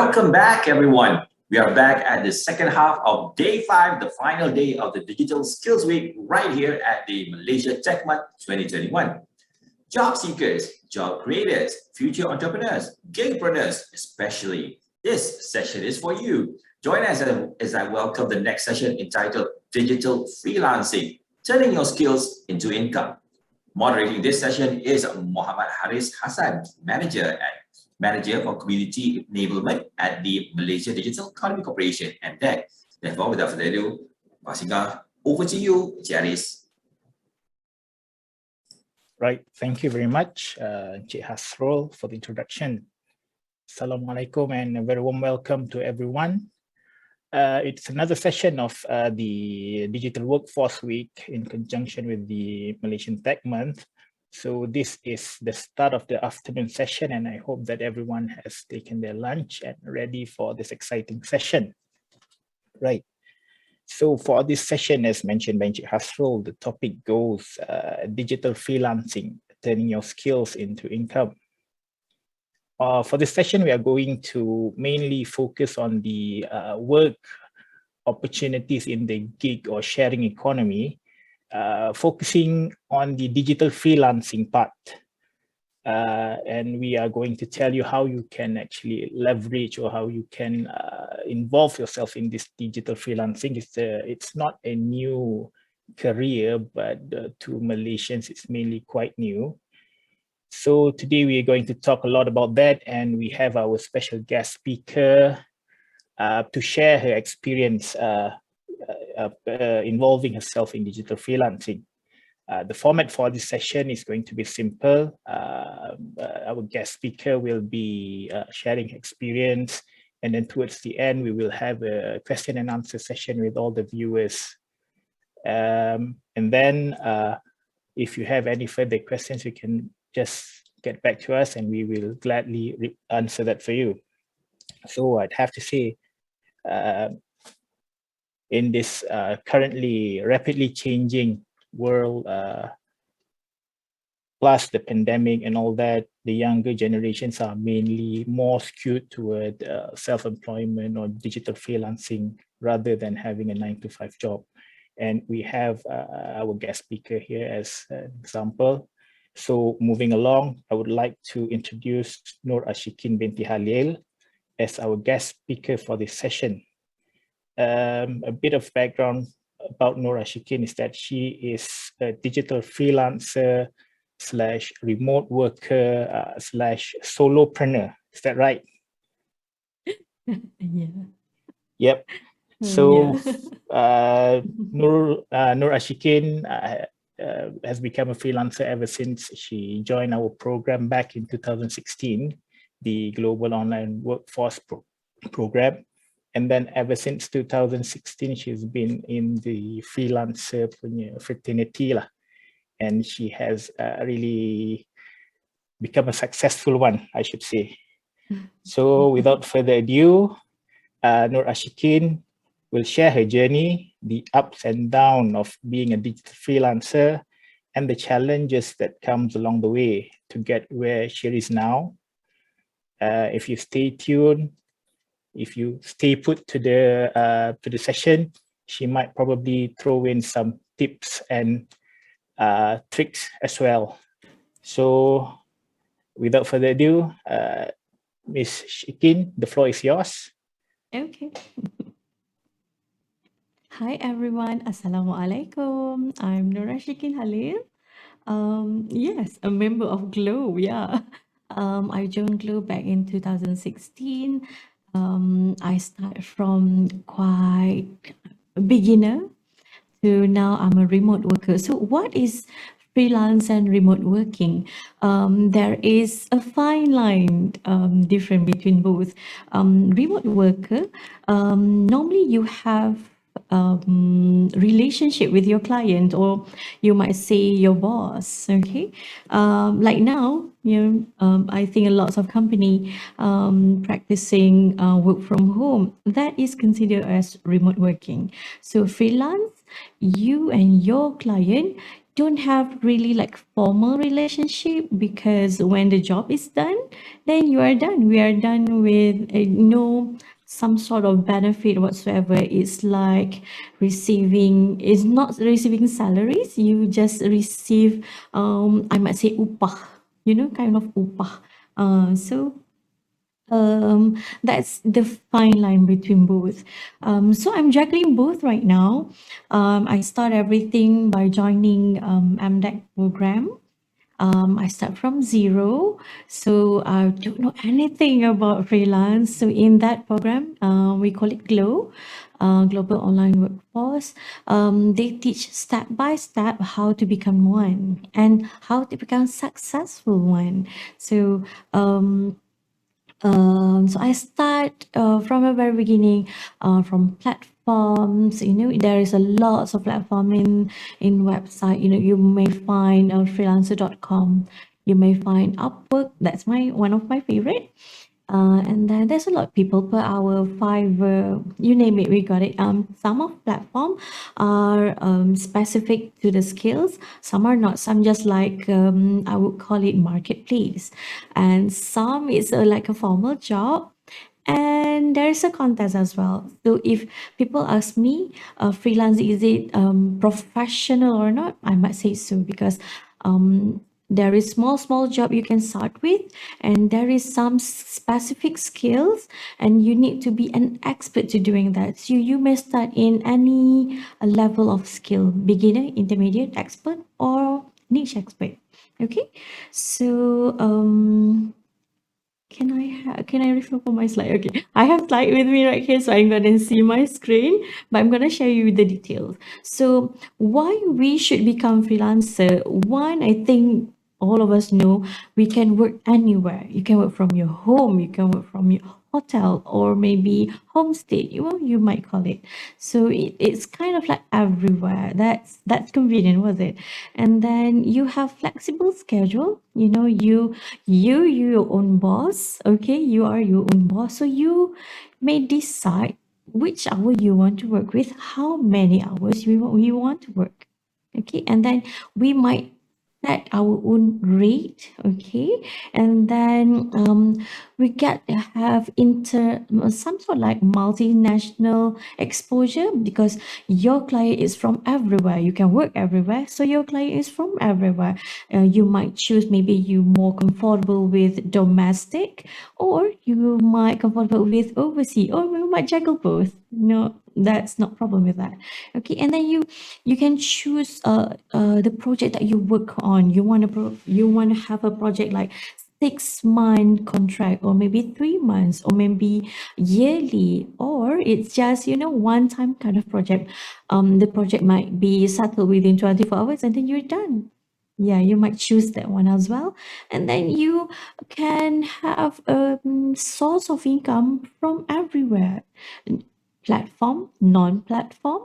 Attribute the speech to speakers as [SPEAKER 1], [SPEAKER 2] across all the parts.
[SPEAKER 1] Welcome back, everyone. We are back at the second half of day 5, the final day of the Digital Skills Week, right here at the Malaysia Tech Month 2021. Job seekers, job creators, future entrepreneurs, gigpreneurs, especially, this session is for you. Join us as I welcome the next session entitled Digital Freelancing, Turning Your Skills into Income. Moderating this session is Muhammad Haris Hasan, Manager for Community Enablement at the Malaysia Digital Economy Corporation, MDEC. Therefore, without further ado, passing over to you, Haris.
[SPEAKER 2] Right, thank you very much, Encik Hasrul, for the introduction. Assalamualaikum and a very warm welcome to everyone. It's another session of the Digital Workforce Week in conjunction with the Malaysian Tech Month. So this is the start of the afternoon session, and I hope that everyone has taken their lunch and ready for this exciting session. Right. So for this session, as mentioned by Encik Hasrul, the topic goes digital freelancing, turning your skills into income. For this session, we are going to mainly focus on the work opportunities in the gig or sharing economy, focusing on the digital freelancing part. And we are going to tell you how you can actually leverage or how you can involve yourself in this digital freelancing. It's not a new career, but to Malaysians, it's mainly quite new. So today we are going to talk a lot about that, and we have our special guest speaker to share her experience involving herself in digital freelancing. The format for this session is going to be simple. Our guest speaker will be sharing experience, and then towards the end, we will have a question and answer session with all the viewers. And then if you have any further questions, you can just get back to us and we will gladly answer that for you. So I'd have to say, in this currently rapidly changing world, plus the pandemic and all that, the younger generations are mainly more skewed toward self-employment or digital freelancing rather than having a 9-to-5 job. And we have our guest speaker here as an example. So moving along, I would like to introduce Nur Ashikin binti Halil as our guest speaker for this session. A bit of background about Nur Ashikin is that she is a digital freelancer / remote worker / solopreneur. Is that right?
[SPEAKER 3] Yeah.
[SPEAKER 2] Yep. So Nur Ashikin has become a freelancer ever since she joined our program back in 2016, the Global Online Workforce Program. And then ever since 2016, she's been in the freelancer fraternity lah. And she has really become a successful one, I should say. So without further ado, Nur Ashikin will share her journey, the ups and downs of being a digital freelancer, and the challenges that comes along the way to get where she is now. If you stay tuned, if you stay put to the session, she might probably throw in some tips and tricks as well. So without further ado, Ms. Ashikin, the floor is yours.
[SPEAKER 3] Okay. Hi everyone, Assalamualaikum. I'm Nur Ashikin Halil. Yes, a member of Glow, yeah. I joined Glow back in 2016. I started from quite a beginner to now I'm a remote worker. So what is freelance and remote working? There is a fine line different between both. Remote worker, normally you have relationship with your client, or you might say your boss. Okay, like now, I think a lot of company practicing work from home, that is considered as remote working. So freelance, you and your client don't have really like formal relationship, because when the job is done, then you are done. We are done with no some sort of benefit whatsoever. It's like is not receiving salaries. You just receive, I might say upah, kind of upah. So that's the fine line between both. So I'm juggling both right now. I start everything by joining MDEC program. I start from zero, so I don't know anything about freelance. So in that program, we call it GLOW, Global Online Workforce. They teach step by step how to become one and how to become successful one. So so I start from the very beginning, from platforms. There is a lots of platform in website. You may find freelancer.com. You may find Upwork. That's one of my favorite. And then there's a lot of people per hour, Fiverr, you name it, we got it. Some of platform are specific to the skills. Some are not. Some just like I would call it marketplace, and some is like a formal job. And there's a contest as well. So if people ask me, freelance, is it professional or not? I might say so, because there is small job you can start with, and there is some specific skills, and you need to be an expert to doing that. So you may start in any level of skill: beginner, intermediate, expert, or niche expert. Okay, so can I refer for my slide? Okay, I have slide with me right here, so I'm gonna see my screen, but I'm gonna share you the details. So why we should become freelancer? One, I think all of us know we can work anywhere. You can work from your home, you can work from your hotel, or maybe homestay, you might call it. So it's kind of like everywhere. That's convenient, was it? And then you have flexible schedule. You your own boss. Okay, you are your own boss, so you may decide which hour you want to work with, how many hours we want to work. Okay, and then we might set our own rate. Okay, and then we get to have some sort of like multinational exposure, because your client is from everywhere. You can work everywhere, so your client is from everywhere. You might choose, maybe you more comfortable with domestic, or you might comfortable with overseas, or you might juggle both. No, that's not problem with that. Okay, and then you can choose the project that you work on. You want to have a project like 6-month contract, or maybe 3 months, or maybe yearly, or it's just one time kind of project. The project might be settled within 24 hours, and then you're done. Yeah, you might choose that one as well. And then you can have a source of income from everywhere: platform, non-platform.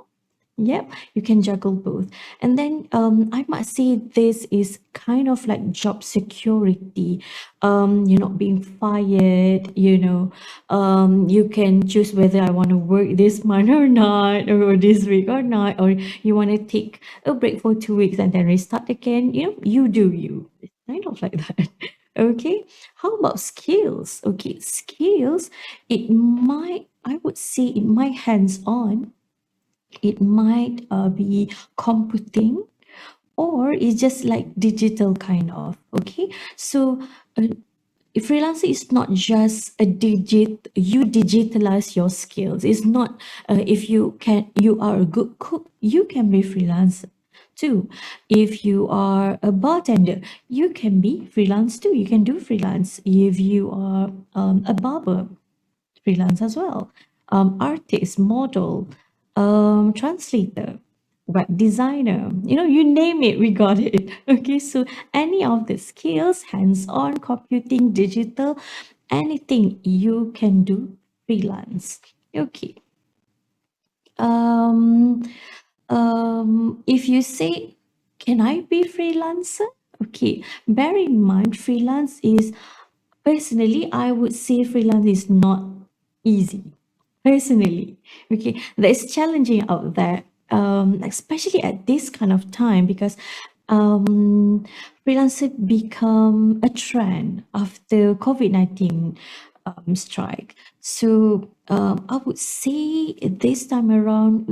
[SPEAKER 3] Yep, you can juggle both. And then I must say, this is kind of like job security. You're not being fired. You can choose whether I want to work this month or not, or this week or not, or you want to take a break for 2 weeks and then restart again. You do you. It's kind of like that. Okay. How about skills? Okay, skills. I would say it might hands-on. It might be computing, or it's just like digital kind of. Okay, so freelancer is not just you digitalize your skills. It's not, if you are a good cook, you can be freelancer too. If you are a bartender, you can be freelance too. You can do freelance. If you are a barber, freelance as well. Artist, model, translator, web designer, you name it, we got it. Okay, so any of the skills, hands-on, computing, digital, anything you can do freelance. Okay. If you say, can I be freelancer? Okay, bear in mind, freelance is, personally, I would say freelance is not easy. Personally, okay, that is challenging out there, especially at this kind of time, because freelancer become a trend after COVID-19 strike. So I would say this time around,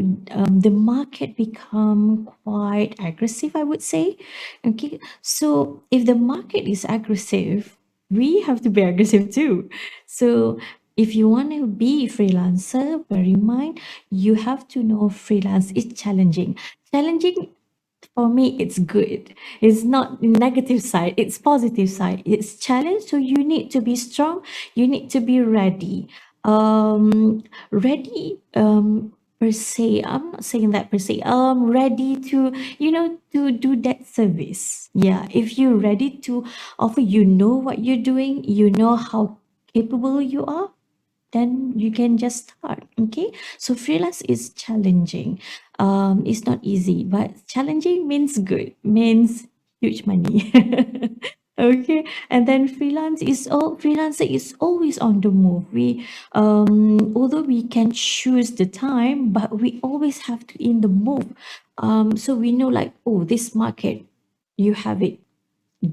[SPEAKER 3] the market become quite aggressive, I would say. Okay, so if the market is aggressive, we have to be aggressive too. So if you want to be freelancer, bear in mind, you have to know freelance is challenging. Challenging for me, it's good. It's not negative side, it's positive side. It's challenge, so you need to be strong, you need to be ready. Ready per se, I'm not saying that per se. Ready to, to do that service. Yeah, if you're ready to offer, you know what you're doing, you know how capable you are, then you can just start. Okay, so freelance is challenging. It's not easy, but challenging means good, means huge money. Okay, and then freelancer is always on the move. We although we can choose the time, but we always have to in the move. So we know, like, oh, this market, you have it,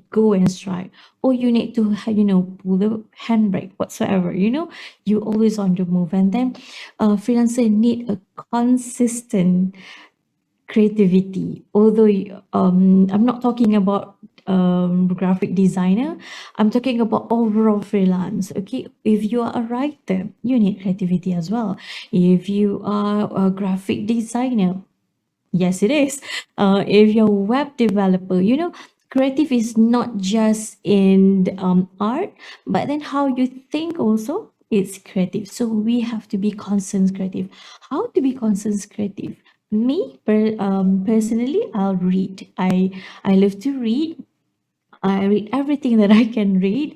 [SPEAKER 3] go and strike, or you need to pull the handbrake whatsoever. You always on the move. And then freelancer need a consistent creativity. Although I'm not talking about graphic designer, I'm talking about overall freelance. Okay, if you are a writer, you need creativity as well. If you are a graphic designer, yes, it is. If you're a web developer, creative is not just in art, but then how you think also is creative. So we have to be constant creative. How to be constant creative? Me, personally, I'll read. I love to read. I read everything that I can read.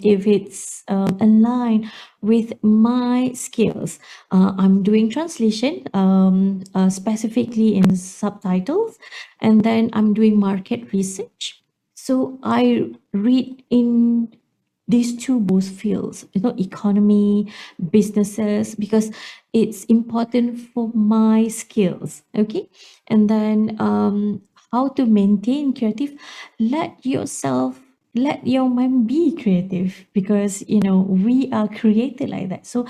[SPEAKER 3] If it's aligned with my skills, I'm doing translation, specifically in subtitles, and then I'm doing market research. So I read in these two both fields, economy, businesses, because it's important for my skills. Okay, and then how to maintain creative, let your mind be creative, because we are created like that. So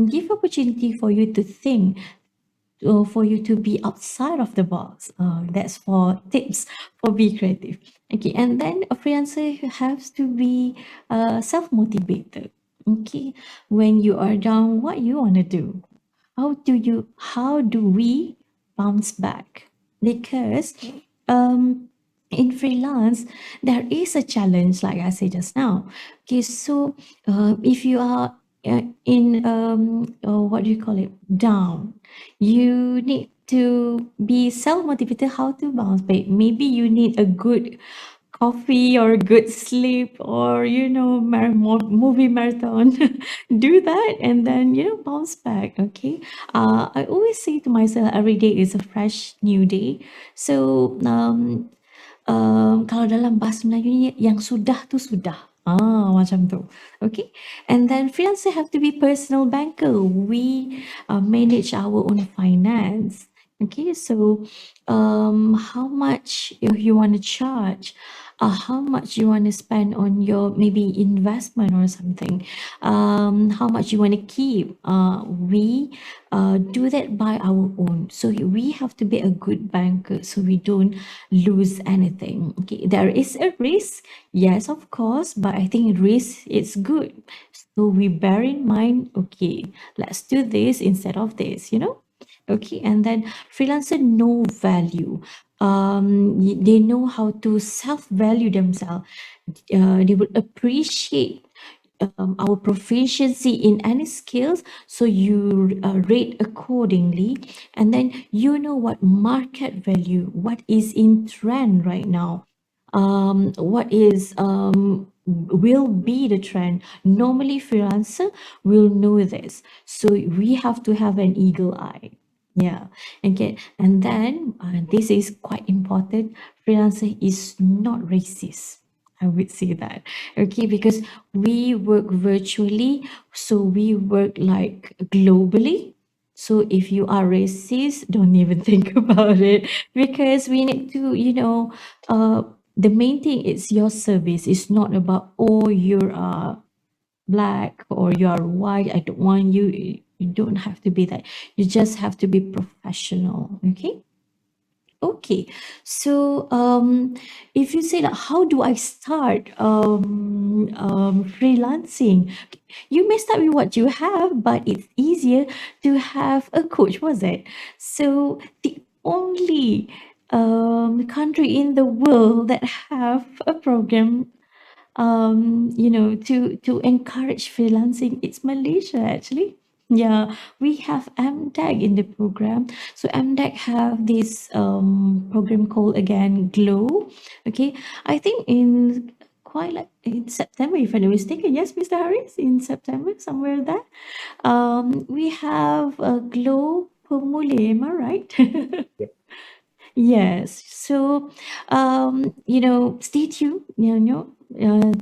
[SPEAKER 3] give opportunity for you to think, for you to be outside of the box. That's for tips for be creative. Okay, and then a freelancer has to be self-motivated. Okay, when you are down, what you want to do? How do we bounce back? Because in freelance, there is a challenge, like I said just now. Okay, so if you are in what do you call it, down, you need to be self-motivated. How to bounce back? Maybe you need a good coffee or a good sleep, or movie marathon. Do that, and then bounce back. Okay, I always say to myself, every day is a fresh new day. So kalau dalam bahasa Melayu ni, yang sudah tu sudah. Macam tu. Okay. And then freelancer have to be personal banker. We manage our own finance. Okay, so how much you want to charge, how much you want to spend on your maybe investment or something, how much you want to keep. We do that by our own. So we have to be a good banker, so we don't lose anything. Okay, there is a risk, yes, of course, but I think risk is good. So we bear in mind, okay, let's do this instead of this. Okay, and then freelancer know value. They know how to self-value themselves. They would appreciate our proficiency in any skills, so you rate accordingly, and then what market value, what is in trend right now, what is will be the trend. Normally freelancer will know this, so we have to have an eagle eye. Yeah, okay, and then this is quite important, freelancer is not racist, I would say that. Okay, because we work virtually, so we work like globally. So if you are racist, don't even think about it, because we need to, the main thing is your service. It's not about, oh, you're black or you are white. I don't want you. You don't have to be that. You just have to be professional. Okay. Okay, so if you say that, how do I start freelancing? You may start with what you have, but it's easier to have a coach, was it? So the only country in the world that have a program to encourage freelancing, it's Malaysia actually. Yeah, we have MDEC in the program. So MDEC have this program called again Glow. Okay, I think in quite like in September, if I'm not mistaken. Yes, Mr. Harris, in September, somewhere there. We have a Glow Pemule, am I right? Yes. So, stay tuned,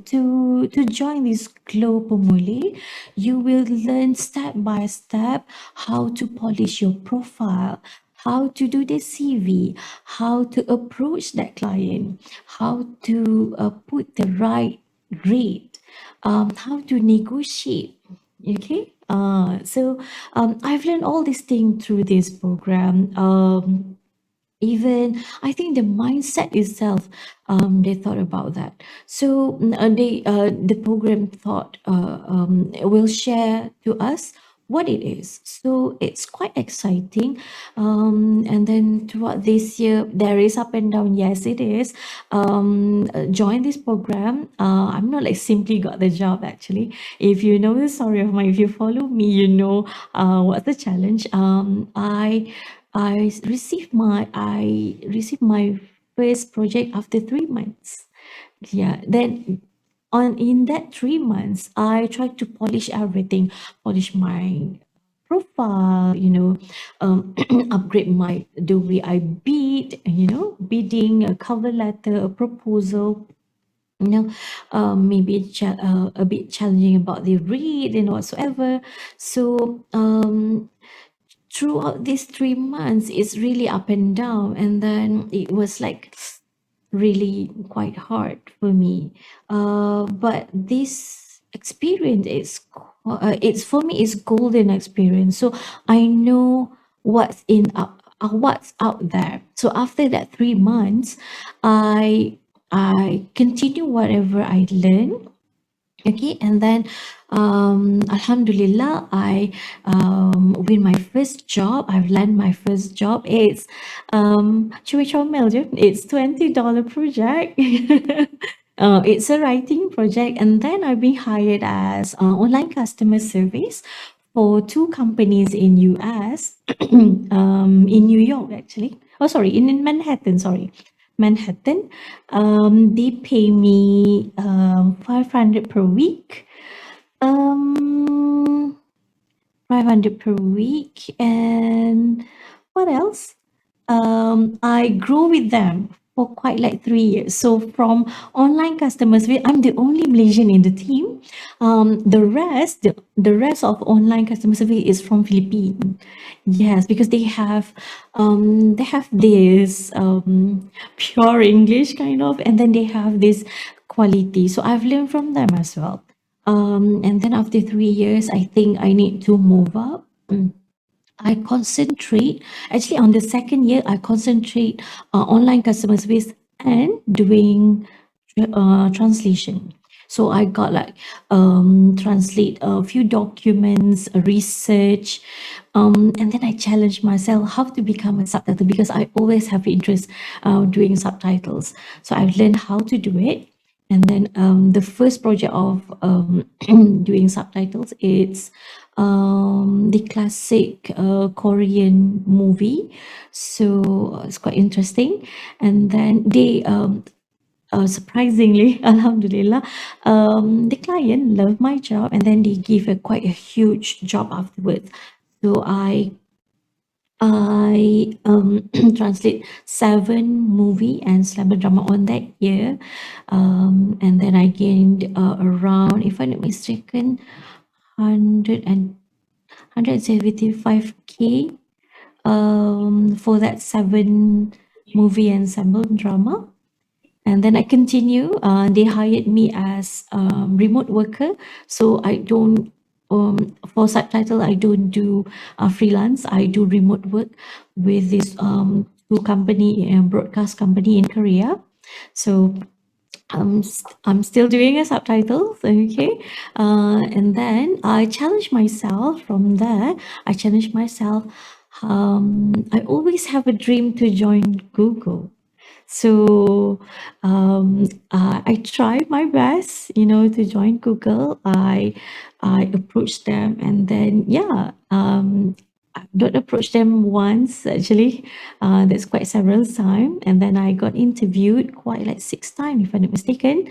[SPEAKER 3] to join this Glow Pemuli. You will learn step by step how to polish your profile, how to do the CV, how to approach that client, how to put the right rate, how to negotiate. Okay. I've learned all these things through this program. Even I think the mindset itself, they thought about that. So the program thought will share to us what it is. So it's quite exciting. And then throughout this year, there is up and down. Yes, it is. Join this program. I'm not like simply got the job actually. If you know the story of mine, if you follow me, you know what's the challenge. I received my first project after 3 months. Yeah, then in that 3 months, I tried to polish everything, polish my profile, upgrade the way I bid, bidding, a cover letter, a proposal, maybe a bit challenging about the read and whatsoever. So throughout these 3 months, it's really up and down, and then it was like really quite hard for me. But this experience it's for me it's golden experience. So I know what's out there. So after that 3 months, I continue whatever I learn. Okay, and then Alhamdulillah, I win my first job. I've landed my first job. It's chui chomel je. It's $20 project. It's a writing project, and then I've been hired as online customer service for two companies in US, in New York actually. Oh, sorry, in Manhattan. Sorry, Manhattan. They pay me 500 per week. 500 per week. And what else? I grew with them for quite like 3 years. So from online customers, I'm the only Malaysian in the team. The rest of online customer service is from Philippines. Yes, because they have this pure English kind of, and then they have this quality. So I've learned from them as well. And then after 3 years, I think I need to move up. I concentrate, actually on the second year, I concentrate online customer service and doing translation. So I got like translate a few documents, research, and then I challenged myself how to become a subtitle, because I always have interest doing subtitles. So I've learned how to do it. And then the first project of doing subtitles, it's the classic Korean movie. So it's quite interesting. And then they surprisingly, Alhamdulillah, the client loved my job, and then they give quite a huge job afterwards. So I translate 7 movie and slam drama on that year, and then I gained around, if I'm not mistaken, 100 175K for that 7 movie ensemble drama. And then I continue. They hired me as remote worker, so I don't. For subtitle, I don't do freelance. I do remote work with this two company broadcast company in Korea. So I'm still doing a subtitles, okay? And then I challenge myself from there. I challenge myself. I always have a dream to join Google. So I tried my best, to join Google. I approached them, and then I don't approach them once actually. That's quite several times, and then I got interviewed quite like 6 times, if I'm not mistaken,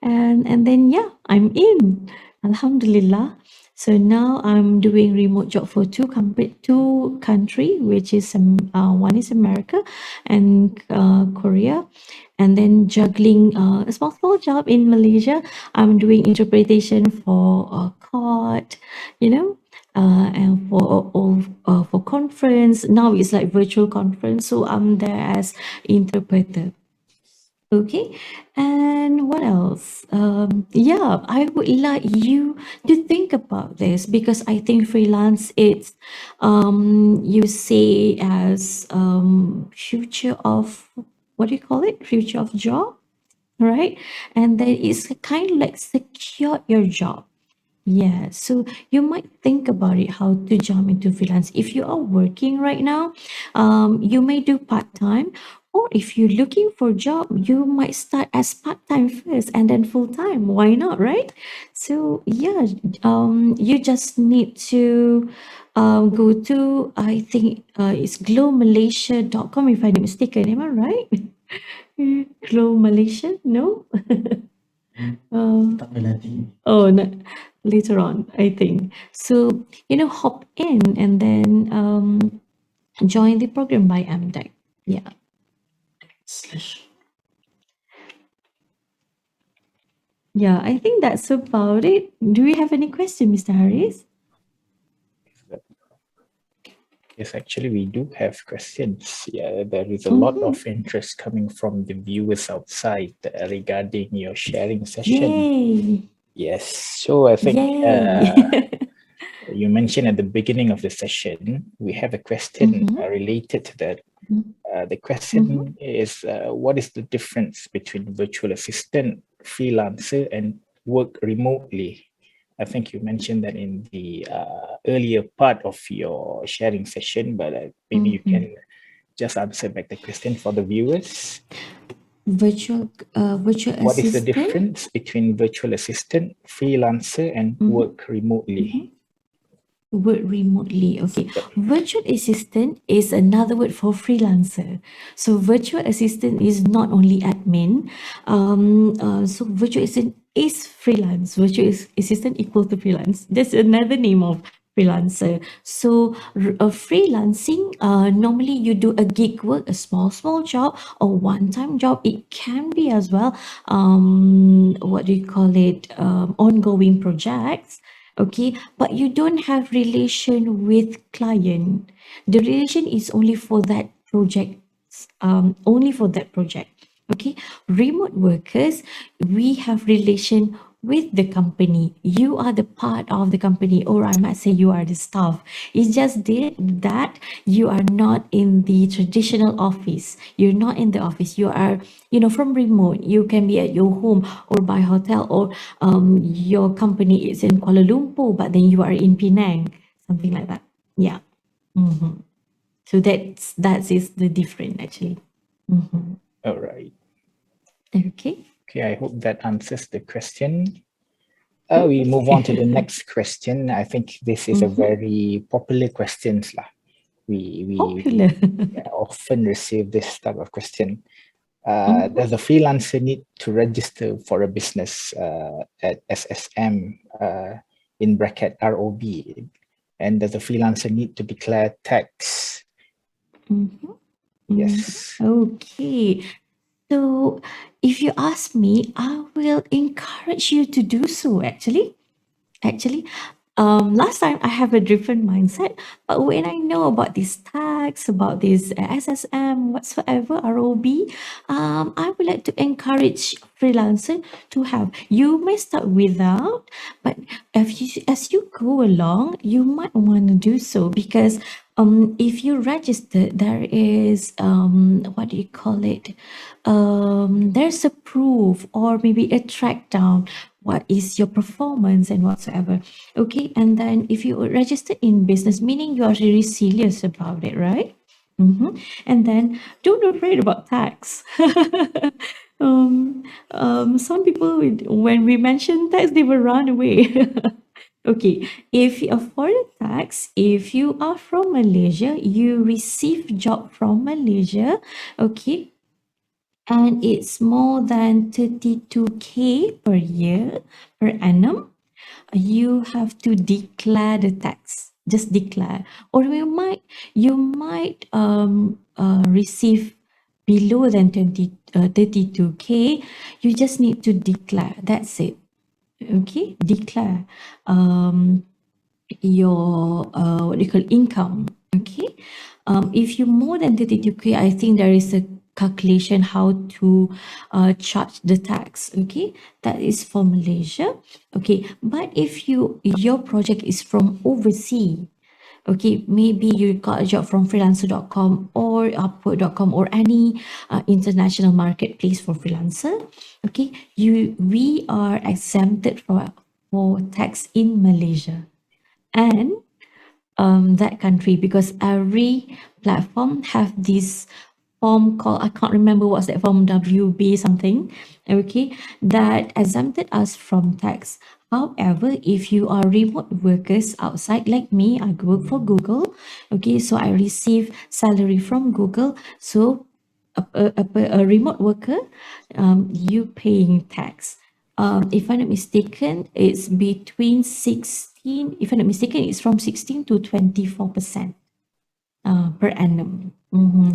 [SPEAKER 3] and then I'm in. Alhamdulillah. So now I'm doing remote job for two country, which is one is America and Korea, and then juggling a small job in Malaysia. I'm doing interpretation for court, and for conference. Now it's like virtual conference, so I'm there as interpreter. Okay, and what else? I would like you to think about this, because I think freelance, it's you say as future of, what do you call it? Future of job, right? And then it's kind of like secure your job. Yeah, so you might think about it, how to jump into freelance. If you are working right now, you may do part-time, or if you're looking for a job, you might start as part-time first and then full-time. Why not, right? So you just need to go to, I think it's glowmalaysia.com, if I'm not mistaken. Am I right? Glow Malaysia? No? Oh, no, later on, I think. So, hop in and then join the program by MDEC. Yeah. Yeah, I think that's about it. Do we have any question, Mr. Haris?
[SPEAKER 2] Yes, actually, we do have questions. Yeah, there is a lot of interest coming from the viewers outside regarding your sharing session.
[SPEAKER 3] Yay!
[SPEAKER 2] Yes, so I think
[SPEAKER 3] Yay!
[SPEAKER 2] you mentioned at the beginning of the session, we have a question related to that. The question is, what is the difference between virtual assistant, freelancer, and work remotely? I think you mentioned that in the earlier part of your sharing session, but maybe you can just answer back the question for the viewers.
[SPEAKER 3] Virtual assistant.
[SPEAKER 2] What is the difference between virtual assistant, freelancer, and work remotely?
[SPEAKER 3] Work remotely. Okay. Virtual assistant is another word for freelancer. So virtual assistant is not only admin. So virtual assistant is freelance. Virtual assistant equal to freelance. That's another name of freelancer. So freelancing, normally you do a gig work, a small job, or one-time job. It can be as well, what do you call it, ongoing projects. Okay, but you don't have relation with client. The relation is only for that project, only for that project. Okay, remote workers, we have relation with the company. You are the part of the company, or I might say you are the staff. It's just that you are not in the traditional office. You're not in the office. You are, from remote. You can be at your home or by hotel, or your company is in Kuala Lumpur, but then you are in Penang, something like that. Yeah. So that is the difference actually.
[SPEAKER 2] All right.
[SPEAKER 3] Okay.
[SPEAKER 2] Okay, I hope that answers the question. We move on to the next question. I think this is a very popular question. We
[SPEAKER 3] Popular.
[SPEAKER 2] often receive this type of question. Does a freelancer need to register for a business at SSM in bracket ROB? And does a freelancer need to declare tax? Yes.
[SPEAKER 3] Okay. So if you ask me, I will encourage you to do so actually. last time I have a different mindset, but when I know about this tax, about this SSM, whatsoever, ROB, I would like to encourage freelancer to have. You may start without, but as you go along, you might want to do so because if you register, there is what do you call it? There's a proof or maybe a track down what is your performance and whatsoever. Okay, and then if you register in business, meaning you are really serious about it, right? And then don't afraid about tax. Some people, when we mention tax, they will run away. Okay, if for the tax, if you are from Malaysia, you receive job from Malaysia, okay, and it's more than 32K per year per annum, you have to declare the tax. Just declare, or you might receive below than 32K. You just need to declare. That's it. Okay, declare your what do you call income. Okay, if you more than 32K, I think there is a calculation how to charge the tax. Okay, that is for Malaysia. Okay, but if your project is from overseas, okay, maybe you got a job from freelancer.com or upwork.com or any international marketplace for freelancer. Okay, we are exempted for tax in Malaysia and that country because every platform have this form called, I can't remember what's that form, WB something, okay, that exempted us from tax. However, if you are remote workers outside like me, I work for Google, okay, so I receive salary from Google. So a remote worker, you paying tax. If I'm not mistaken, it's between 16, if I'm not mistaken, it's from 16 to 24% per annum.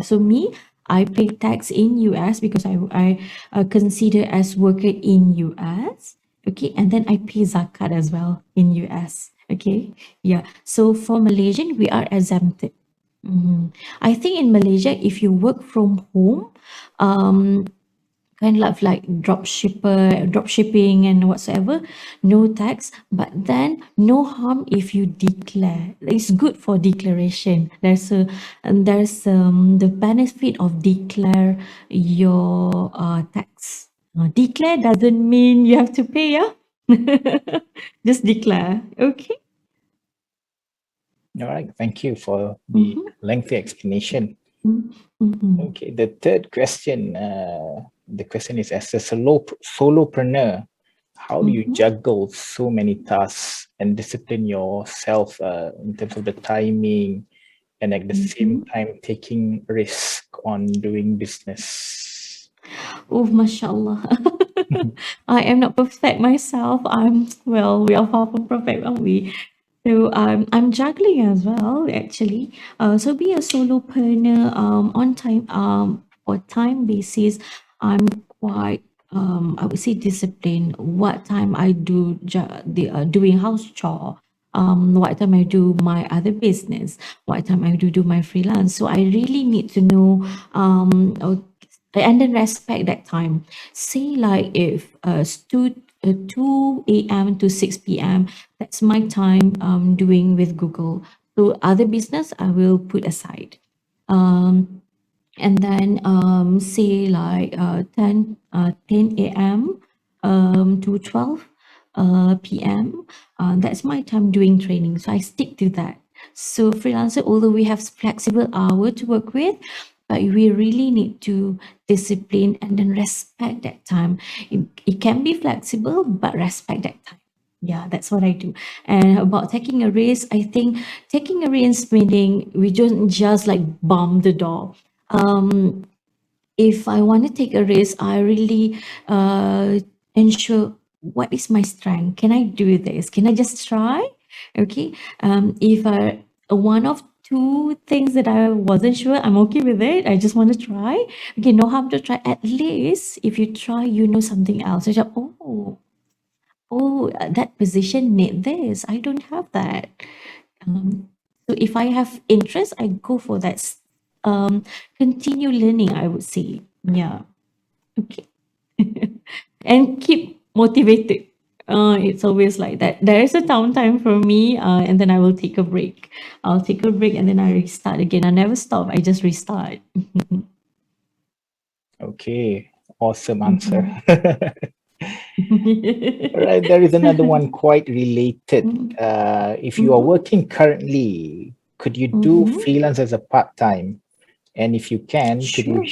[SPEAKER 3] So me, I pay tax in US because I consider as worker in US. Okay, and then I pay zakat as well in US. Okay, yeah. So for Malaysian, we are exempted. I think in Malaysia, if you work from home, kind of like drop shipping and whatsoever, no tax, but then no harm if you declare. It's good for declaration. There's the benefit of declare your tax. Declare doesn't mean you have to pay, yeah. Just declare. Okay.
[SPEAKER 2] All right, thank you for the lengthy explanation. Okay, the third question, the question is, as a solopreneur, how do you juggle so many tasks and discipline yourself in terms of the timing and at the same time taking risk on doing business?
[SPEAKER 3] Oh, mashallah. I am not perfect myself. We are far from perfect, aren't we? So I'm juggling as well, actually. So be a solopreneur on time or time basis. I'm quite I would say disciplined. What time I do doing house chore. What time I do my other business. What time I do my freelance. So I really need to know and then respect that time. Say like if 2 a.m. to 6 p.m. that's my time doing with Google. So other business I will put aside. And then say like 10 a.m. To 12 p.m. That's my time doing training. So I stick to that. So freelancer, although we have flexible hour to work with, but we really need to discipline and then respect that time. It can be flexible, but respect that time. Yeah, that's what I do. And about taking a risk, I think taking a risk meaning we don't just like bomb the door. If I want to take a risk, I really ensure what is my strength. Can I do this? Can I just try? Okay. If one of two things that I wasn't sure, I'm okay with it. I just want to try. Okay, no harm to try. At least if you try, you know something else. So, oh, that position need this. I don't have that. So if I have interest, I go for that. Continue learning, I would say. Yeah. Okay. And keep motivated. It's always like that. There is a downtime for me, and then I will take a break. I'll take a break and then I restart again. I never stop. I just restart.
[SPEAKER 2] Okay, awesome answer. All right, there is another one quite related. If you are working currently, could you do freelance as a part-time? And if you can,
[SPEAKER 3] Sure.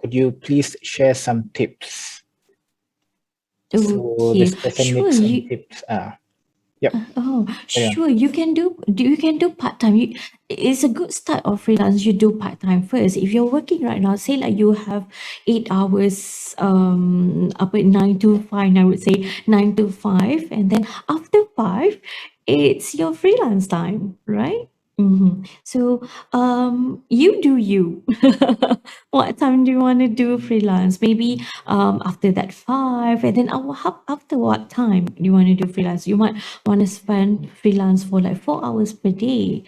[SPEAKER 2] could you please share some tips? So
[SPEAKER 3] Okay,
[SPEAKER 2] this person
[SPEAKER 3] sure.
[SPEAKER 2] needs some tips. Yep.
[SPEAKER 3] Oh,
[SPEAKER 2] Carry on.
[SPEAKER 3] sure. You can do part time. It's a good start of freelance. You do part time first. If you're working right now, say like you have 8 hours, up at 9 to 5. I would say 9 to 5, and then after 5, it's your freelance time, right? So, you do you. What time do you want to do freelance? Maybe after that 5, and then after what time do you want to do freelance? You might want to spend freelance for like 4 hours per day.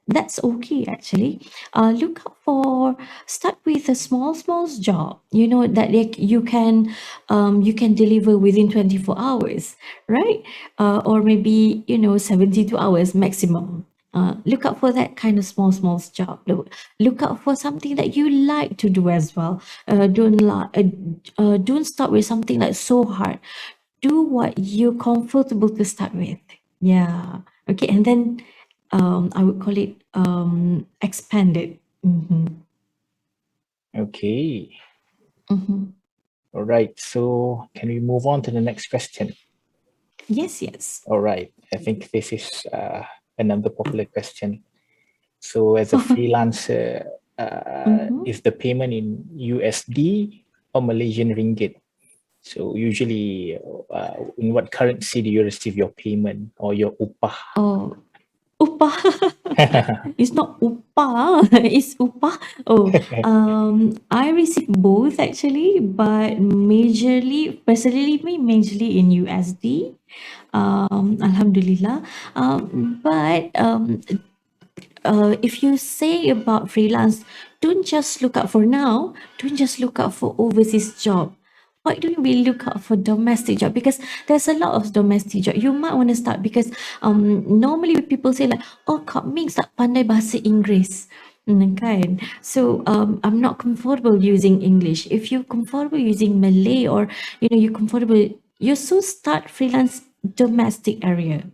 [SPEAKER 3] That's okay actually. Look out for Start with a small job. You know that you can deliver within 24 hours, right? Or maybe 72 hours maximum. Look out for that kind of small job. Look out for something that you like to do as well. Don't start with something that's so hard. Do what you're comfortable to start with. Yeah. Okay. And then I would call it expand it.
[SPEAKER 2] Okay.
[SPEAKER 3] Mm-hmm.
[SPEAKER 2] All right. So can we move on to the next question?
[SPEAKER 3] Yes.
[SPEAKER 2] All right. I think this is another popular question. So as a freelancer, is the payment in USD or Malaysian ringgit? So usually, in what currency do you receive your payment or your upah?
[SPEAKER 3] Oh, upah. It's not upah. It's upah. Oh, I receive both actually, but personally, majorly in USD. Alhamdulillah. But if you say about freelance, don't just look out for now. Don't just look out for overseas job. Why don't we look out for domestic job? Because there's a lot of domestic job. You might want to start because normally people say like, oh, Kak Ming tak pandai bahasa Inggeris. Kan? So I'm not comfortable using English. If you're comfortable using Malay, or you're comfortable, you so start freelance domestic area.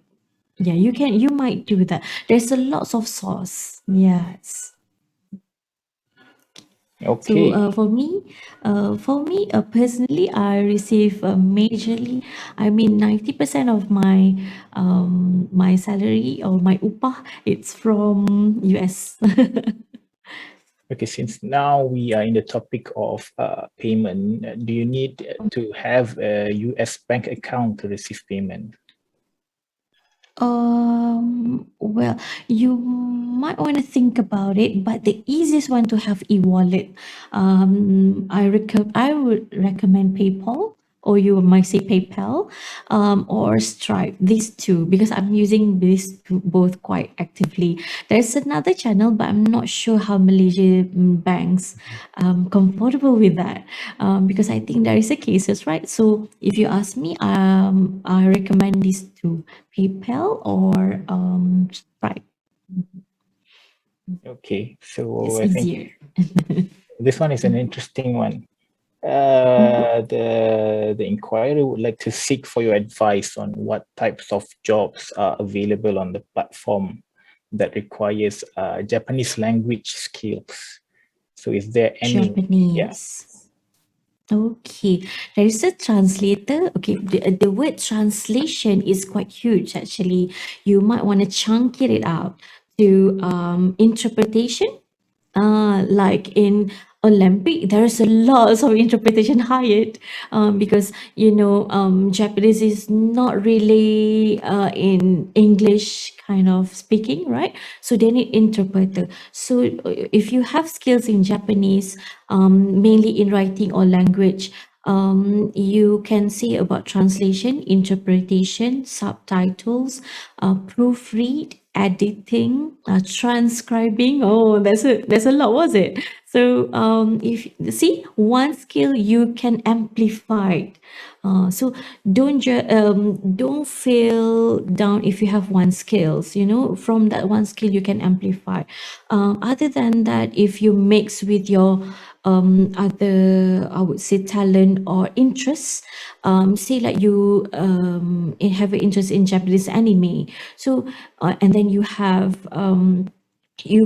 [SPEAKER 3] Yeah, you might do that. There's a lots of source. Yes. So
[SPEAKER 2] Okay.
[SPEAKER 3] for me personally, I receive majorly, I mean 90% of my my salary or my upah, it's from US.
[SPEAKER 2] Okay, since now we are in the topic of payment, do you need to have a US bank account to receive payment?
[SPEAKER 3] Well, you might want to think about it, but the easiest one to have e-wallet. I would recommend PayPal, or you might say PayPal, or Stripe. These two, because I'm using these two both quite actively. There's another channel, but I'm not sure how Malaysia banks comfortable with that, because I think there is a cases, right? So if you ask me, I recommend these two, PayPal or Stripe.
[SPEAKER 2] Okay, so
[SPEAKER 3] It's
[SPEAKER 2] I think
[SPEAKER 3] easier.
[SPEAKER 2] this one is an interesting one. The inquiry would like to seek for your advice on what types of jobs are available on the platform that requires Japanese language skills. So is there any? Yeah.
[SPEAKER 3] Japanese. Okay, there is a translator. Okay, the word translation is quite huge actually. You might want to chunk it out to interpretation. Like in Olympic, there's a lot of interpretation hired, because Japanese is not really in English kind of speaking, right? So they need interpreter. So if you have skills in Japanese, mainly in writing or language, You can see about translation, interpretation, subtitles, proofread, editing, transcribing. Oh, there's a lot, was it? So if see one skill, you can amplify it. So don't feel down if you have one skills. You know, from that one skill you can amplify. Other than that, if you mix with your other, I would say, talent or interests, say like you have an interest in Japanese anime, so and then you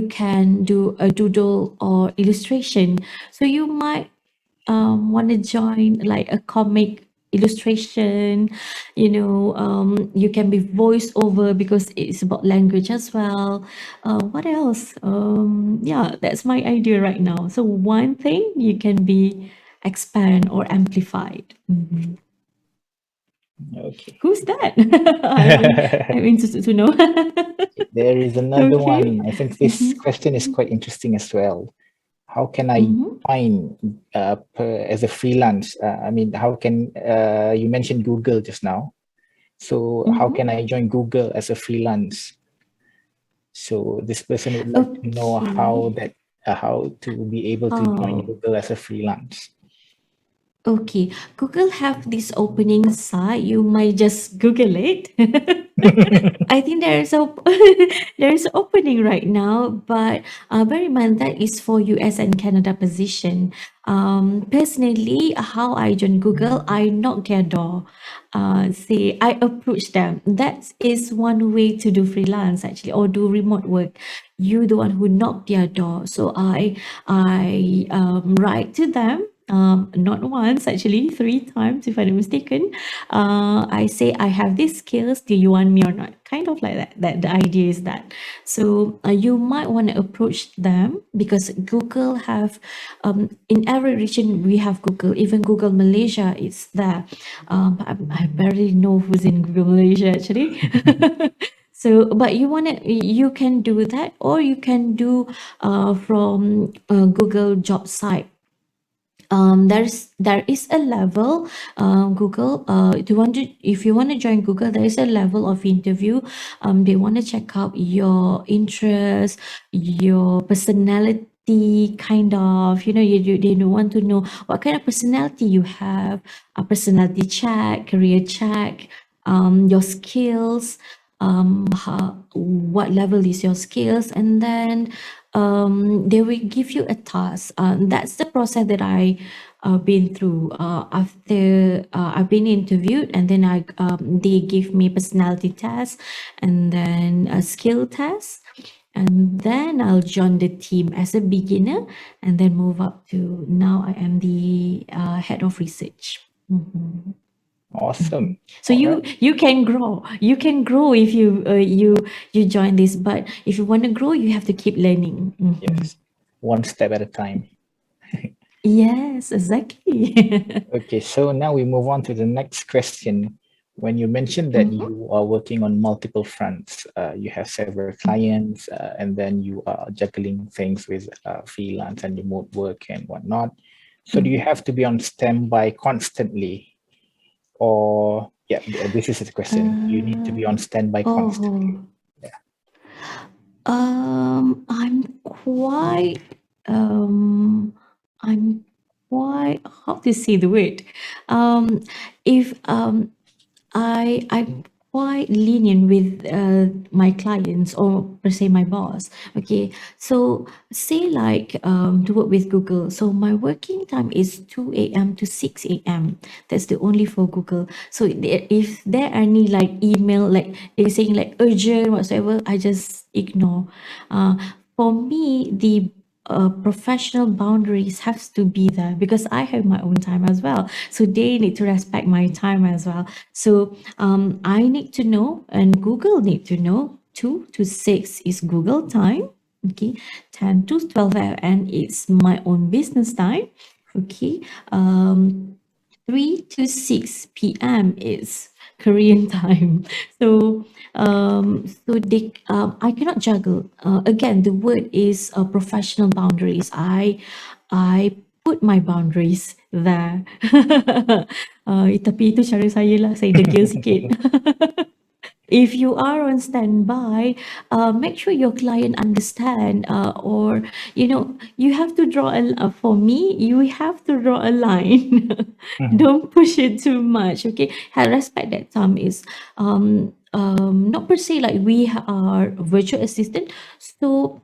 [SPEAKER 3] can do a doodle or illustration, so you might want to join like a comic illustration. You can be voice over because it's about language as well. What else? Yeah, that's my idea right now. So one thing you can be expand or amplified. Mhm.
[SPEAKER 2] Okay.
[SPEAKER 3] Who's that? I'm interested to know.
[SPEAKER 2] There is another
[SPEAKER 3] Okay.
[SPEAKER 2] one. I think this
[SPEAKER 3] Mhm.
[SPEAKER 2] question is quite interesting as well. How can I
[SPEAKER 3] Mhm.
[SPEAKER 2] find as a freelance? I mean, how can you mentioned Google just now? So how
[SPEAKER 3] Mhm.
[SPEAKER 2] can I join Google as a freelance? So this person would like to know
[SPEAKER 3] Okay.
[SPEAKER 2] how to be able to join
[SPEAKER 3] Oh.
[SPEAKER 2] Google as a freelance.
[SPEAKER 3] Okay, Google have this opening site. You might just Google it. I think there's opening right now, but bear in mind that is for US and Canada position. Personally, how I joined Google, I knock their door. Say I approach them. That is one way to do freelance actually, or do remote work. You the one who knock their door. So I write to them, not once, actually, three times, if I'm not mistaken. I say, I have these skills. Do you want me or not? Kind of like that. That the idea is that. So you might want to approach them because Google have, in every region we have Google. Even Google Malaysia is there. But I barely know who's in Google Malaysia actually. So, but you can do that, or you can do from Google job site. There is a level, Google, if you want to join Google, there is a level of interview. They want to check out your interest, your personality, kind of, they don't want to know what kind of personality you have, a personality check, career check, your skills, what level is your skills, and then they will give you a task. That's the process that I been through. After I've been interviewed, and then they give me personality test, and then a skill test, and then I'll join the team as a beginner, and then move up to now I am the head of research. Mhm.
[SPEAKER 2] Awesome.
[SPEAKER 3] So
[SPEAKER 2] All right.
[SPEAKER 3] you can grow. You can grow if you join this, but if you want to grow, you have to keep learning. Mhm.
[SPEAKER 2] Yes. One step at a time.
[SPEAKER 3] Yes, exactly.
[SPEAKER 2] Okay, so now we move on to the next question. When you mentioned that
[SPEAKER 3] Mhm.
[SPEAKER 2] you are working on multiple fronts, you have several clients, and then you are juggling things with freelance and remote work and whatnot. So do you have to be on standby constantly? Or, yeah, this is the question. You need to be on standby constantly.
[SPEAKER 3] Oh, I'm quite, um, I'm quite, how to say the word? If I'm quite lenient with my clients, or per se my boss. Okay, so say like to work with Google. So my working time is 2 a.m. to 6 a.m. That's the only for Google. So if there are any like email, like they're saying like urgent whatsoever, I just ignore. For me, the professional boundaries has to be there because I have my own time as well. So they need to respect my time as well. So I need to know, and Google need to know, 2 to 6 is Google time. Okay, 10 to 12 and it's my own business time. Okay, 3 to 6 p.m. is Korean time. I cannot juggle. Again, the word is professional boundaries. I put my boundaries there. Tapi itu cara saya lah, saya degil sikit. If you are on standby, make sure your client understand, or you have to draw for me, you have to draw a line. Don't push it too much. Okay, respect that time is not per se like we are virtual assistant. So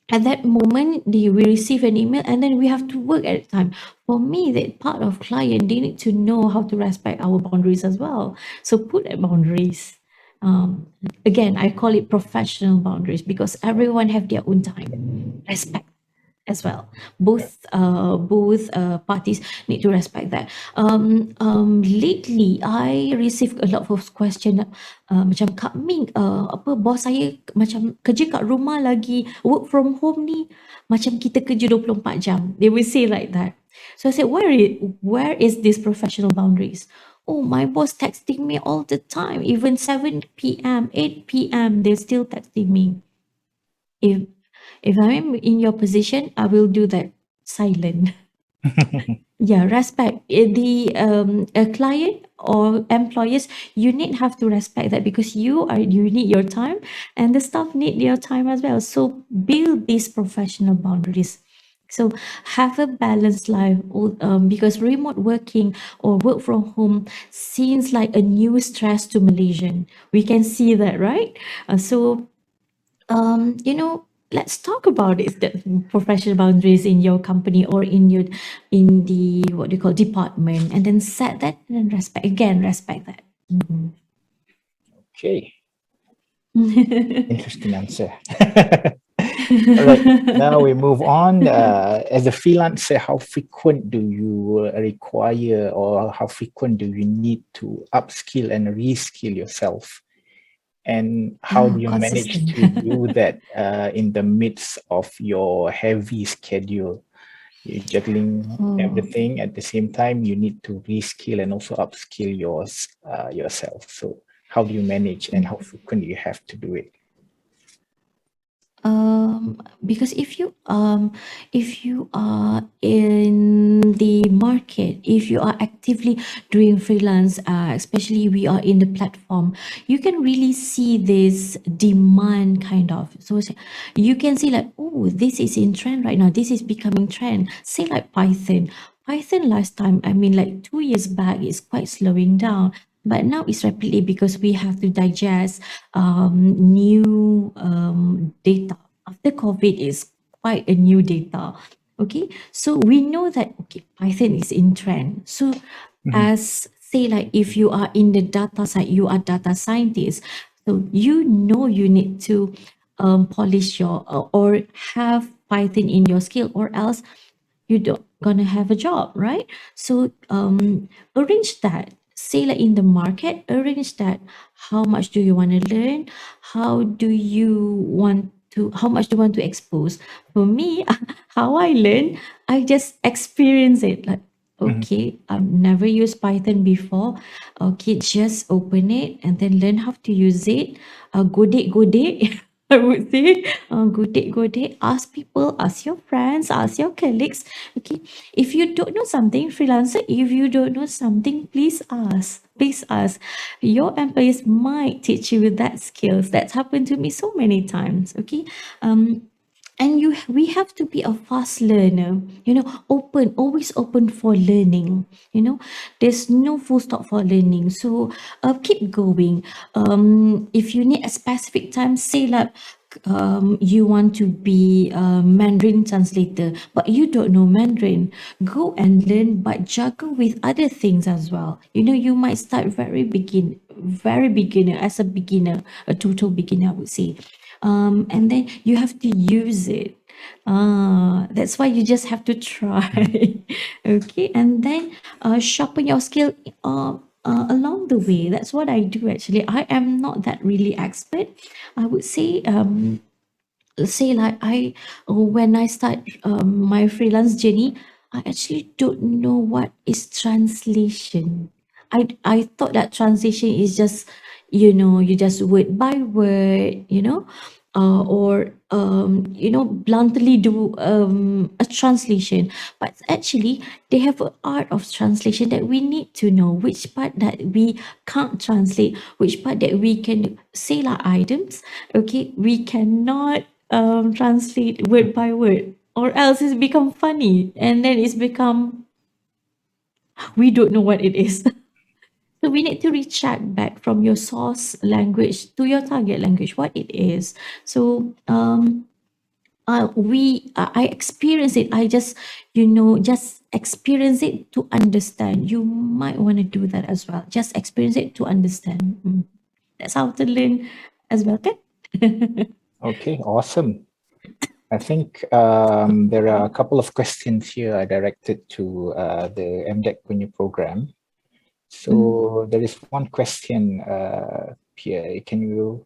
[SPEAKER 3] at that moment, we receive an email and then we have to work at a time. For me, that part of client, they need to know how to respect our boundaries as well. So put at boundaries. Again, I call it professional boundaries because everyone have their own time. Respect as well. Both parties need to respect that. Lately, I received a lot of question, macam Kak Ming, apa bos saya macam kerja kat rumah lagi, work from home ni, macam kita kerja 24 jam. They will say like that. So I said, where is this professional boundaries? Oh, my boss texting me all the time, even 7 p.m., 8 p.m., they're still texting me. If I'm in your position, I will do that silent. Yeah, respect. A client or employers, you have to respect that because you need your time and the staff need your time as well. So build these professional boundaries. So have a balanced life, because remote working or work from home seems like a new stress to Malaysian. We can see that, right? Let's talk about it, the professional boundaries in your company or in the what do you call department, and then set that and respect that.
[SPEAKER 2] Okay, interesting answer. All right, now we move on. As a freelancer, how frequent do you require, or how frequent do you need to upskill and reskill yourself? And how do you manage
[SPEAKER 3] Consistent.
[SPEAKER 2] to do that in the midst of your heavy schedule? You're juggling everything at the same time. You need to reskill and also upskill yourself. So how do you manage, and how frequent do you have to do it?
[SPEAKER 3] Because if you are in the market, if you are actively doing freelance, especially we are in the platform, you can really see this demand kind of. So you can see like, oh, this is in trend right now. This is becoming trend. Say like Python. Python last time, I mean like 2 years back, is quite slowing down. But now it's rapidly because we have to digest new data. After COVID is quite a new data. Okay, so we know that Python is in trend. So as say like if you are in the data side, you are data scientist. So you need to polish your or have Python in your skill, or else you don't gonna have a job, right? So arrange that. Say like in the market, arrange that. How much do you want to learn? How much do you want to expose? For me, how I learn, I just experience it. Like, okay, I've never used Python before. Okay, just open it and then learn how to use it. Godek. I would say, godek. Ask people, ask your friends, ask your colleagues. Okay, if you don't know something, freelancer, if you don't know something, please ask. Please ask. Your employees might teach you that skills. That's happened to me so many times. Okay, and we have to be a fast learner, always open for learning. There's no full stop for learning. So keep going. If you need a specific time, say like you want to be a Mandarin translator, but you don't know Mandarin, go and learn, but juggle with other things as well. You might start very beginner, as a beginner, a total beginner, I would say. And then you have to use it. That's why you just have to try. Okay, and then sharpen your skill along the way. That's what I do actually. I am not that really expert. I would say like when I start my freelance journey, I actually don't know what is translation. I thought that translation is just you just word by word, or bluntly do a translation, but actually they have an art of translation that we need to know which part that we can't translate, which part that we can say like items. Okay, we cannot translate word by word, or else it's become funny and then it's become we don't know what it is. So we need to recheck back from your source language to your target language what it is. So I experience it. I just experience it to understand. You might want to do that as well. Just experience it to understand. That's how to learn as well, kan?
[SPEAKER 2] Okay, awesome. I think there are a couple of questions here directed to the MDEC Punya program. So there is one question here. Can you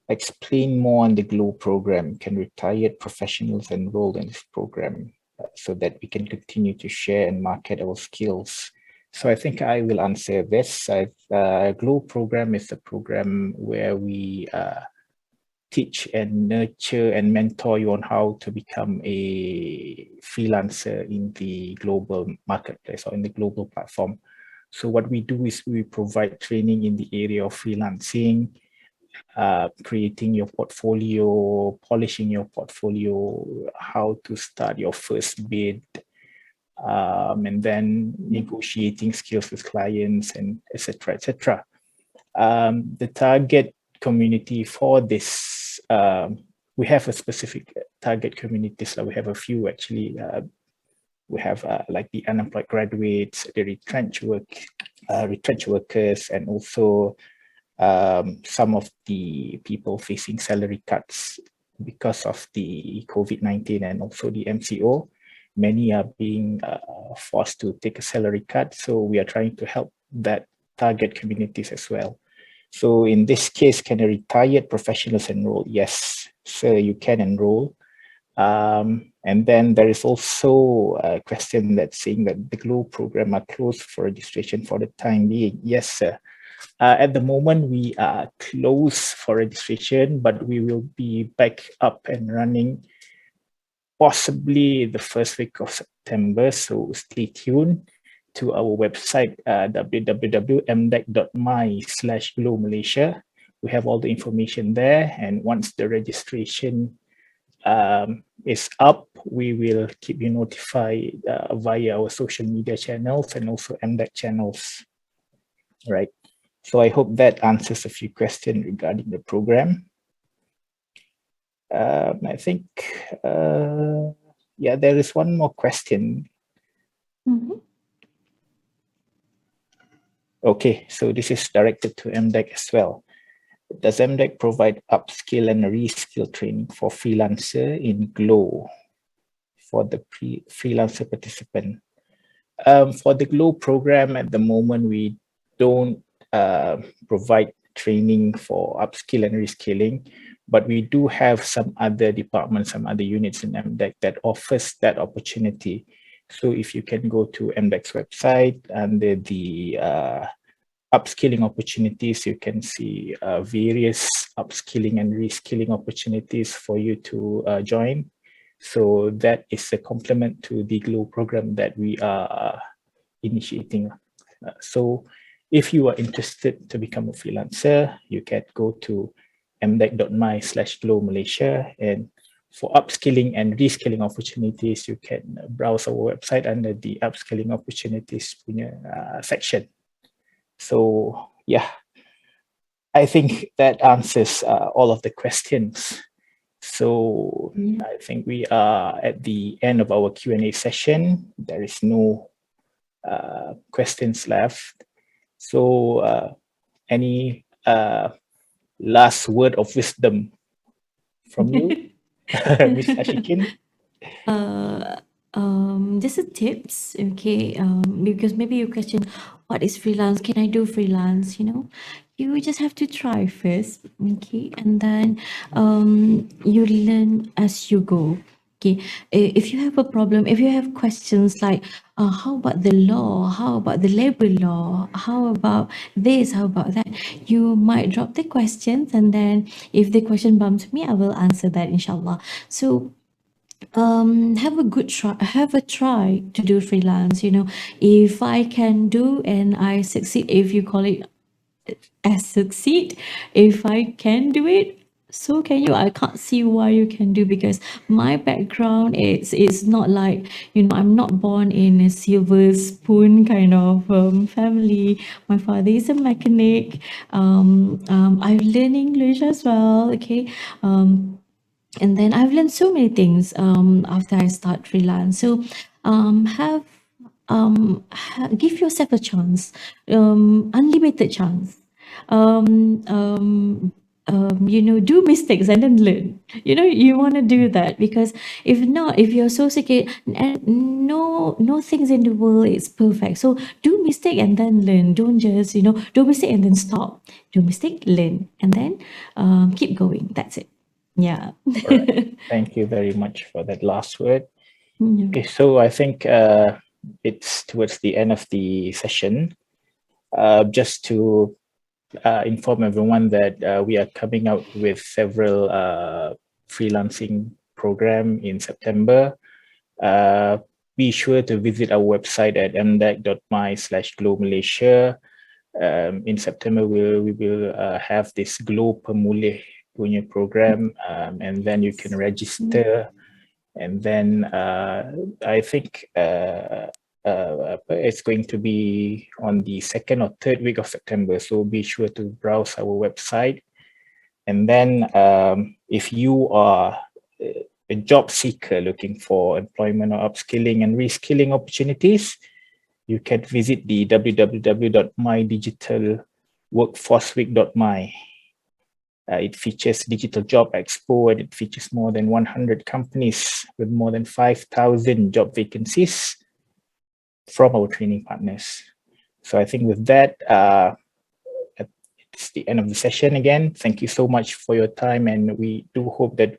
[SPEAKER 2] explain more on the GLOW program? Can retired professionals enroll in this program so that we can continue to share and market our skills? So I think I will answer this. GLOW program is a program where we teach and nurture and mentor you on how to become a freelancer in the global marketplace or in the global platform. So what we do is we provide training in the area of freelancing, creating your portfolio, polishing your portfolio, how to start your first bid, and then negotiating skills with clients, and etc. etc. The target community for this, we have a specific target communities. We have a few actually. We have like the unemployed graduates, the retrenched workers, and also some of the people facing salary cuts because of the COVID-19 and also the MCO. Many are being forced to take a salary cut. So we are trying to help that target communities as well. So in this case, can a retired professionals enroll? Yes, sir, you can enroll. And then there is also a question that's saying that the GLOW program are closed for registration for the time being. Yes, sir. At the moment, we are closed for registration, but we will be back up and running possibly the first week of September. So stay tuned to our website, www.mdec.my/Glow Malaysia. We have all the information there. And once the registration is up, we will keep you notified via our social media channels and also MDEC channels. Right. So I hope that answers a few questions regarding the program. I think, yeah, there is one more question. Okay, so this is directed to MDEC as well. Does MDEC provide upskill and reskill training for freelancer in GLOW for the freelancer participant? For the GLOW program at the moment, we don't provide training for upskill and reskilling, but we do have some other departments, some other units in MDEC that offers that opportunity. So if you can go to MDEC's website under the upskilling opportunities, you can see various upskilling and reskilling opportunities for you to join. So that is a complement to the GLOW program that we are initiating. So if you are interested to become a freelancer, you can go to mdec.my/Glow Malaysia, and for upskilling and reskilling opportunities, you can browse our website under the upskilling opportunities section. So yeah, I think that answers all of the questions. So I think we are at the end of our Q&A session. There is no questions left. So any last word of wisdom from you, Miss Ashikin?
[SPEAKER 3] Just a tips, okay? Because maybe you question, what is freelance? Can I do freelance? You just have to try first, okay? And then you learn as you go. Okay, if you have a problem, if you have questions like, how about the law? How about the labor law? How about this? How about that? You might drop the questions, and then if the question bumps me, I will answer that, inshallah. So have a try to do freelance. If I can do and I succeed, if you call it as succeed, if I can do it, so can you. I can't see why you can do, because my background is not like, I'm not born in a silver spoon kind of family. My father is a mechanic. I learn English as well. Okay. And then I've learned so many things after I start freelance. So give yourself a chance, unlimited chance. Do mistakes and then learn. You want to do that, because if not, if you're so secure, and no things in the world is perfect. So do mistake and then learn. Don't just do mistake and then stop. Do mistake, learn, and then keep going. That's it. Yeah.
[SPEAKER 2] All right. Thank you very much for that last word.
[SPEAKER 3] Yeah.
[SPEAKER 2] Okay, so I think it's towards the end of the session. Just to inform everyone that we are coming out with several freelancing program in September. Be sure to visit our website at mdec.my/glow-malaysia. In September, we will have this Glow Pemulih punya program, and then you can register. And then I think it's going to be on the 2nd or 3rd week of September. So be sure to browse our website. And then if you are a job seeker looking for employment or upskilling and reskilling opportunities, you can visit the www.mydigitalworkforceweek.my. It features Digital Job Expo, and it features more than 100 companies with more than 5,000 job vacancies from our training partners. So I think with that, it's the end of the session again. Thank you so much for your time, and we do hope that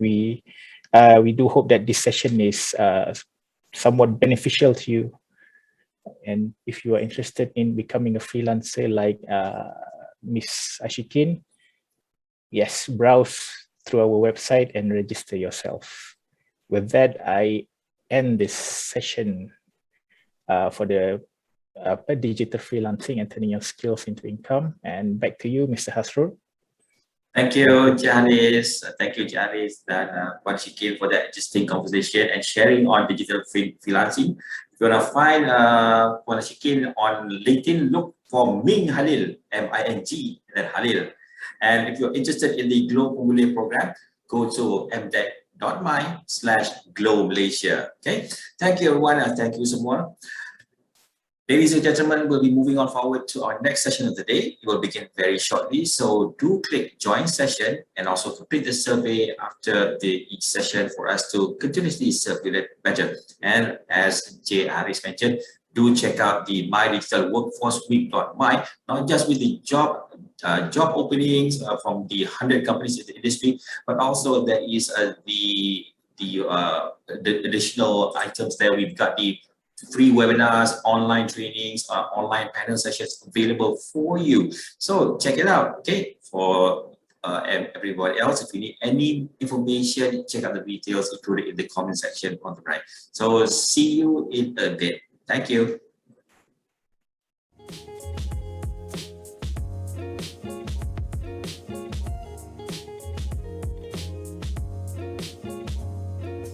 [SPEAKER 2] this session is somewhat beneficial to you. And if you are interested in becoming a freelancer like Miss Ashikin, yes, browse through our website and register yourself. With that, I end this session for the digital freelancing and turning your skills into income. And back to you, Mr. Hasrul.
[SPEAKER 1] Thank you, Janice. Thank you, Janice, and Puan Ashikin, for that interesting conversation and sharing on digital freelancing. If you want to find Puan Ashikin on LinkedIn, look for Ming Halil, M-I-N-G, and then Halil. And if you're interested in the Glow Pemulih program, go to mdec.my/Glow Malaysia. Okay. Thank you, everyone, and thank you semua. Ladies and gentlemen, we'll be moving on forward to our next session of the day. It will begin very shortly, so do click join session and also complete the survey after each session for us to continuously circulate better. And as J. Aris mentioned, do check out the mydigitalworkforceweek.my, not just with the job openings from the 100 companies in the industry, but also there is the additional items there. We've got the free webinars, online trainings, online panel sessions available for you. So check it out, okay? For everybody else, if you need any information, check out the details included in the comment section on the right. So see you in a bit. Thank you.